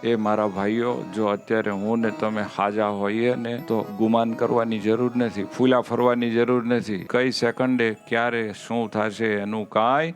એ મારા ભાઈઓ, જો અત્યારે હું ને તમે હાજા હોઈએ ને તો ગુમાન કરવાની જરૂર નથી, ફૂલા ફરવાની જરૂર નથી. કઈ સેકન્ડે ક્યારે શું થશે એનું કાંઈ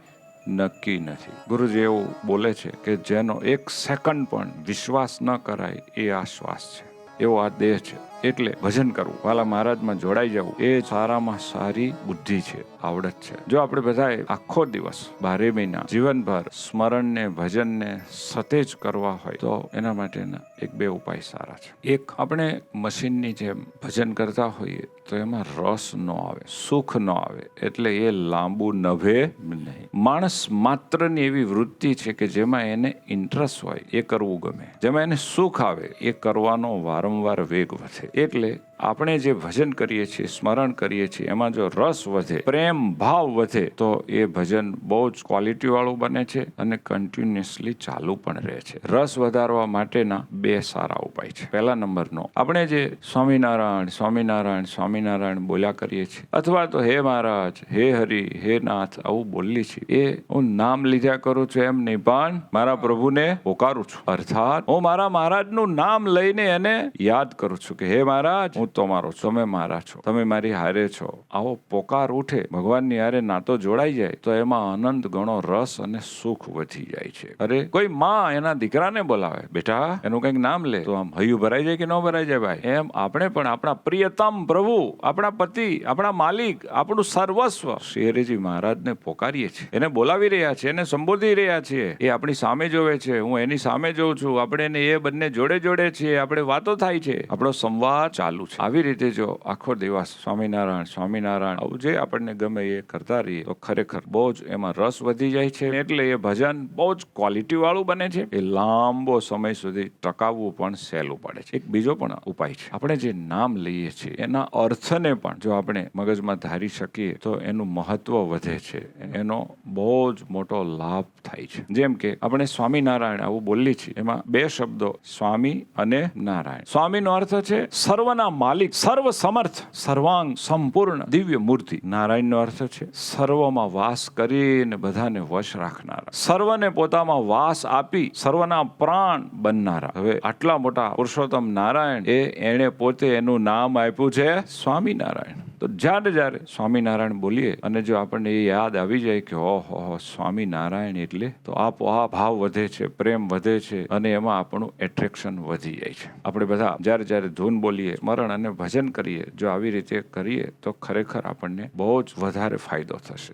નક્કી નથી. ગુરુજી એવું બોલે છે કે જેનો એક સેકન્ડ પણ વિશ્વાસ ન કરાય એ આ શ્વાસ છે, એવો આ દેહ છે. એટલે ભજન કરવું, વાલા મહારાજમાં જોડાઈ જવું, એ સારામાં સારી બુદ્ધિ છે, આવડત છે. જો આપણે બધાએ આખો દિવસ 12 મહિના જીવનભર સ્મરણને ભજનને સતેજ કરવા હોય તો એના માટેના 1-2 ઉપાય સારા છે. એક, આપણે મશીનની જેમ ભજન કરતા હોઈએ તો એમાં રસ ન આવે, સુખ ન આવે, એટલે એ લાંબુ નભે નહીં. માણસ માત્રની એવી વૃત્તિ છે કે જેમાં એને ઇન્ટરેસ્ટ હોય એ કરવું ગમે, જેમાં એને સુખ આવે એ કરવાનો વારંવાર વેગ વધે. એટલે આપણે જે ભજન કરીએ છીએ, સ્મરણ કરીએ છીએ, એમાં જો રસ વધે, પ્રેમ ભાવ વધે તો એ ભજન બહુ જ ક્વોલિટી વાળું બને છે અને કન્ટિન્યુઅસલી ચાલુ પણ રહે છે. રસ વધારવા માટેના 2 સારા ઉપાય છે. પહેલા નંબરનો, આપણે જે સ્વામિનારાયણ સ્વામિનારાયણ સ્વામિનારાયણ બોલ્યા કરીએ છીએ, અથવા તો હે મહારાજ, હે હરિ, હે નાથ આવું બોલીએ છીએ, એ હું નામ લીધા કરું છું એમ નહીં, પણ મારા પ્રભુને પોકારું છું. અર્થાત હું મારા મહારાજનું નામ લઈને એને યાદ કરું છું કે હે મહારાજ, હું તમારો છું, તમે મારા છો, તમે મારી હારે છો. આવો પોકાર ઉઠે, ભગવાનની હારે નાતો જોડાઈ જાય તો એમાં અનંત ગણો રસ અને સુખ વધી જાય છે. અરે કોઈ માં એના દીકરાને બોલાવે, બેટા એનું કંઈક નામ લે, તો આમ હૈયું ભરાઈ જાય કે ન ભરાઈ જાય ભાઈ? એમ આપણે પણ આપણા પ્રિયતમ પ્રભુ, આપણા પતિ, આપણા માલિક, આપણું સર્વસ્વ શ્રી હરિજી મહારાજને પોકારીએ છીએ, એને બોલાવી રહ્યા છીએ, એને સંબોધી રહ્યા છીએ. એ આપણી સામે જોવે છે, હું એની સામે જોઉં છું, આપણે એને એ બંને જોડે જોડે છીએ, આપણે વાતો થાય છે, આપણો સંવાદ ચાલુ છે. આવી રીતે જો આખો દિવસ સ્વામિનારાયણ સ્વામિનારાયણ આવું જે આપણને ગમે એ કરતા રહીએ તો ખરેખર બહુ જ એમાં રસ વધી જાય છે. એટલે એ ભજન બહુ જ ક્વોલિટી વાળું બને છે. એ લાંબો સમય સુધી ટકાવવું પણ સહેલું પડે છે. એક બીજો પણ ઉપાય છે, આપણે જે નામ લઈએ છીએ એના અર્થને પણ જો આપણે મગજમાં ધારી શકીએ તો એનું મહત્વ વધે છે, એનો બહુ જ મોટો લાભ થાય છે. જેમ કે આપણે સ્વામિનારાયણ આવું બોલીએ છીએ, એમાં 2 શબ્દો સ્વામી અને નારાયણ. સ્વામીનો અર્થ છે સર્વના માલિક, સર્વ સમર્થ, સર્વાંગ સંપૂર્ણ દિવ્ય મૂર્તિ. નારાયણનો અર્થ છે સર્વમાં વાસ કરીને બધાને વશ રાખનારા, સર્વને પોતામાં વાસ આપી સર્વના પ્રાણ બનનારા. હવે આટલા મોટા પુરુષોત્તમ નારાયણ એણે પોતે એનું નામ આપ્યું છે સ્વામિનારાયણ. તો જ્યારે સ્વામિનારાયણ બોલીએ અને જો આપણને એ યાદ આવી જાય કે ઓહો સ્વામિનારાયણ એટલે, તો આપોઆપ ભાવ વધે છે, પ્રેમ વધે છે અને એમાં આપણું એટ્રેક્શન વધી જાય છે. આપણે બધા જ્યારે ધૂન બોલીએ, સ્મરણ અને ભજન કરીએ, જો આવી રીતે કરીએ તો ખરેખર આપણને બહુ જ વધારે ફાયદો થશે.